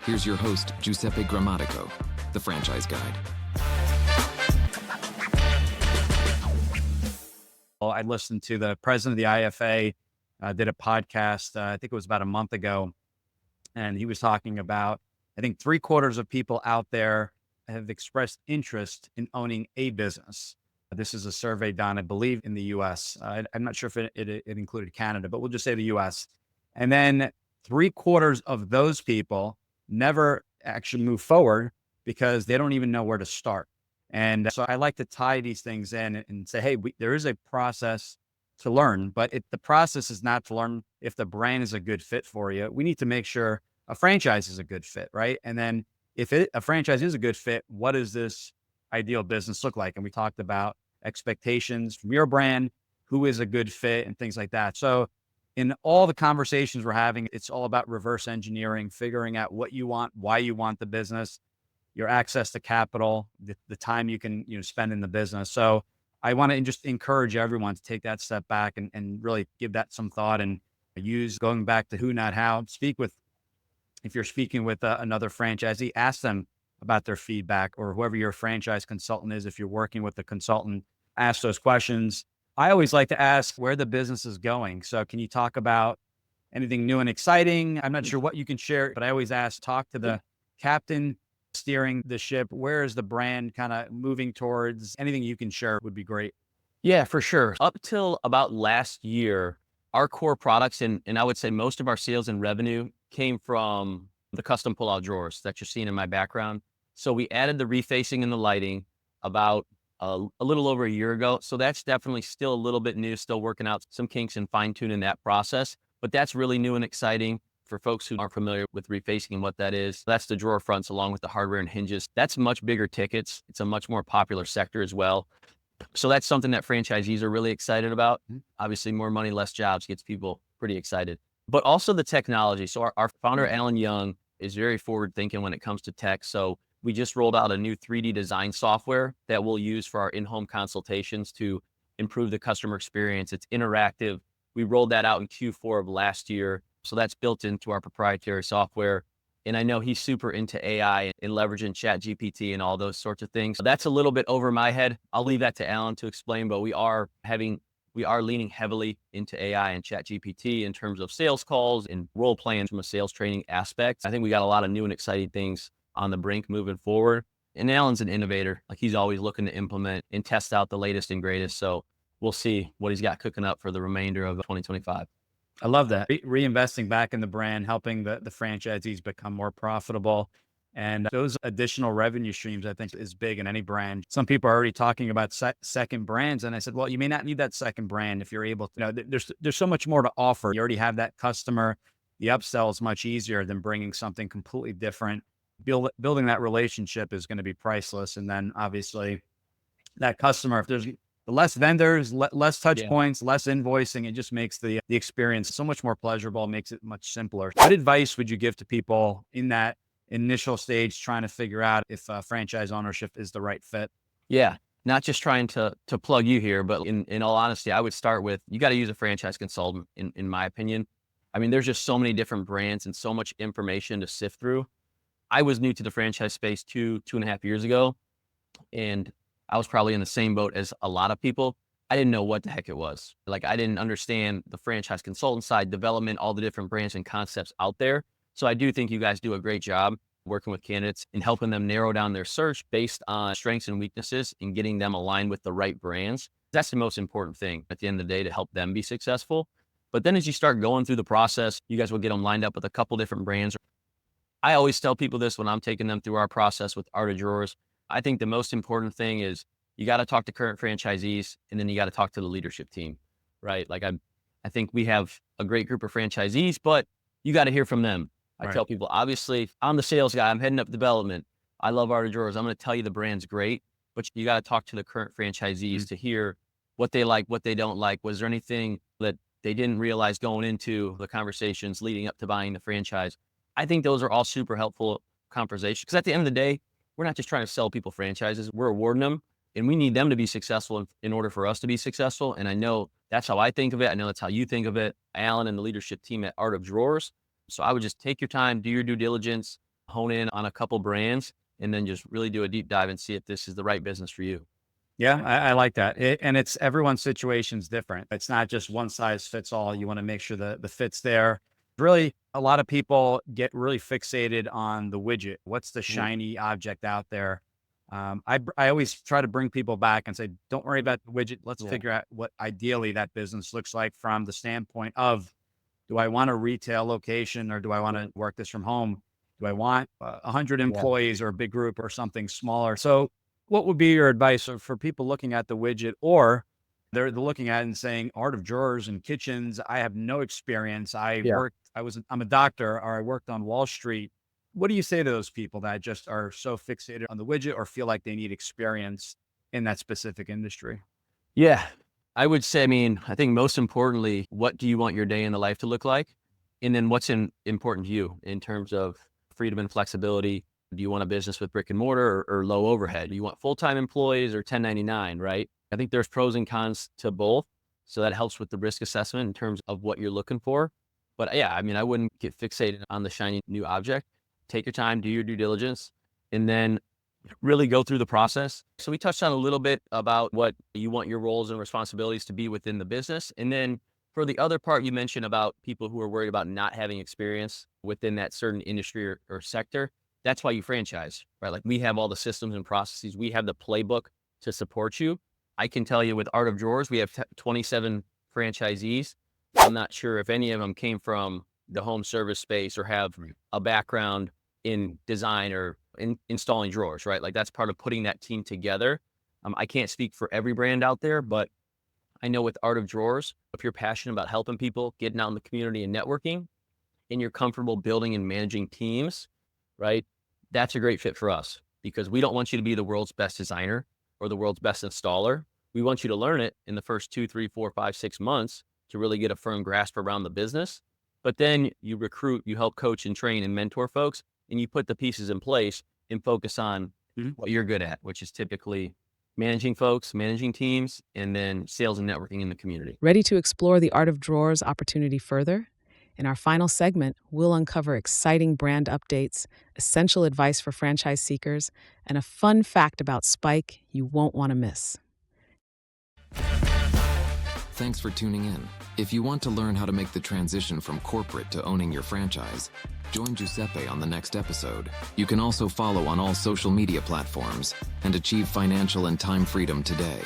Here's your host, Giuseppe Grammatico, the franchise guide. Well, I listened to the president of the IFA, did a podcast, I think it was about a month ago, and he was talking about, I think 3/4 of people out there have expressed interest in owning a business. This is a survey done, I believe, in the US. I'm not sure if it included Canada, but we'll just say the US. And then 3/4 of those people never actually move forward because they don't even know where to start. And so I like to tie these things in and say, hey, there is a process to learn, but the process is not to learn if the brand is a good fit for you. We need to make sure a franchise is a good fit, right? And then if a franchise is a good fit, what does this ideal business look like? And we talked about expectations from your brand, who is a good fit, and things like that. So in all the conversations we're having, it's all about reverse engineering, figuring out what you want, why you want the business, your access to capital, the time you can spend in the business. So I want to just encourage everyone to take that step back and really give that some thought and use going back to who, not how. If you're speaking with another franchisee, ask them about their feedback, or whoever your franchise consultant is. If you're working with a consultant, ask those questions. I always like to ask where the business is going. So can you talk about anything new and exciting? I'm not sure what you can share, but I always ask, talk to the captain steering the ship. Where is the brand kind of moving towards? Anything you can share would be great. Yeah, for sure. Up till about last year, our core products and I would say most of our sales and revenue came from the custom pull-out drawers that you're seeing in my background. So we added the refacing and the lighting about a little over a year ago. So that's definitely still a little bit new, still working out some kinks and fine-tuning that process. But that's really new and exciting for folks who aren't familiar with refacing and what that is. That's the drawer fronts along with the hardware and hinges. That's much bigger tickets. It's a much more popular sector as well. So that's something that franchisees are really excited about. Obviously, more money, less jobs gets people pretty excited. But also the technology. So our founder, Alan Young, is very forward thinking when it comes to tech. So we just rolled out a new 3D design software that we'll use for our in-home consultations to improve the customer experience. It's interactive. We rolled that out in Q4 of last year. So that's built into our proprietary software. And I know he's super into AI and leveraging ChatGPT and all those sorts of things. So that's a little bit over my head. I'll leave that to Alan to explain, but we are leaning heavily into AI and ChatGPT in terms of sales calls and role playing from a sales training aspect. I think we got a lot of new and exciting things on the brink moving forward. And Alan's an innovator. Like, he's always looking to implement and test out the latest and greatest. So we'll see what he's got cooking up for the remainder of 2025. I love that. Reinvesting back in the brand, helping the franchisees become more profitable. And those additional revenue streams, I think, is big in any brand. Some people are already talking about second brands. And I said, well, you may not need that second brand if you're able to. There's so much more to offer. You already have that customer. The upsell is much easier than bringing something completely different. Building that relationship is going to be priceless. And then obviously that customer, if there's less vendors, less touch points, less invoicing, it just makes the experience so much more pleasurable, makes it much simpler. What advice would you give to people in that initial stage trying to figure out if franchise ownership is the right fit? Yeah, not just trying to plug you here, but in all honesty, I would start with, you got to use a franchise consultant, in my opinion. I mean, there's just so many different brands and so much information to sift through. I was new to the franchise space 2.5 years ago, and I was probably in the same boat as a lot of people. I didn't know what the heck it was. Like, I didn't understand the franchise consultant side, development, all the different brands and concepts out there. So I do think you guys do a great job working with candidates and helping them narrow down their search based on strengths and weaknesses and getting them aligned with the right brands. That's the most important thing at the end of the day to help them be successful. But then as you start going through the process, you guys will get them lined up with a couple different brands. I always tell people this when I'm taking them through our process with Art of Drawers. I think the most important thing is you got to talk to current franchisees, and then you got to talk to the leadership team, right? Like, I think we have a great group of franchisees, but you got to hear from them. I tell people, obviously, I'm the sales guy. I'm heading up development. I love Art of Drawers. I'm going to tell you the brand's great, but you got to talk to the current franchisees to hear what they like, what they don't like. Was there anything that they didn't realize going into the conversations leading up to buying the franchise? I think those are all super helpful conversations, because at the end of the day, we're not just trying to sell people franchises. We're awarding them, and we need them to be successful in order for us to be successful. And I know that's how I think of it. I know that's how you think of it, Alan and the leadership team at Art of Drawers. So I would just take your time, do your due diligence, hone in on a couple brands, and then just really do a deep dive and see if this is the right business for you. Yeah, I like that. And it's everyone's situation's different. It's not just one size fits all. You want to make sure the fit's there. Really, a lot of people get really fixated on the widget. What's the shiny object out there? I always try to bring people back and say, don't worry about the widget. Let's figure out what ideally that business looks like from the standpoint of, do I want a retail location or do I want to work this from home? Do I want 100 employees or a big group or something smaller? So what would be your advice for people looking at the widget, or they're looking at it and saying, art of drawers and kitchens, I have no experience. I'm a doctor, or I worked on Wall Street. What do you say to those people that just are so fixated on the widget or feel like they need experience in that specific industry? Yeah, I would say, I think most importantly, what do you want your day in the life to look like? And then what's important to you in terms of freedom and flexibility? Do you want a business with brick and mortar or low overhead? Do you want full-time employees or 1099, right? I think there's pros and cons to both. So that helps with the risk assessment in terms of what you're looking for. But yeah, I wouldn't get fixated on the shiny new object. Take your time, do your due diligence, and then really go through the process. So we touched on a little bit about what you want your roles and responsibilities to be within the business. And then for the other part, you mentioned about people who are worried about not having experience within that certain industry or sector. That's why you franchise, right? Like, we have all the systems and processes. We have the playbook to support you. I can tell you with Art of Drawers, we have 27 franchisees. I'm not sure if any of them came from the home service space or have a background in design or in installing drawers, right? Like, that's part of putting that team together. I can't speak for every brand out there, but I know with Art of Drawers, if you're passionate about helping people, getting out in the community and networking, and you're comfortable building and managing teams, right? That's a great fit for us, because we don't want you to be the world's best designer or the world's best installer. We want you to learn it in the first 2, 3, 4, 5, 6 months to really get a firm grasp around the business. But then you recruit, you help coach and train and mentor folks, and you put the pieces in place and focus on what you're good at, which is typically managing folks, managing teams, and then sales and networking in the community. Ready to explore the Art of Drawers opportunity further? In our final segment, we'll uncover exciting brand updates, essential advice for franchise seekers, and a fun fact about Spike you won't want to miss. Thanks for tuning in. If you want to learn how to make the transition from corporate to owning your franchise, join Giuseppe on the next episode. You can also follow on all social media platforms and achieve financial and time freedom today.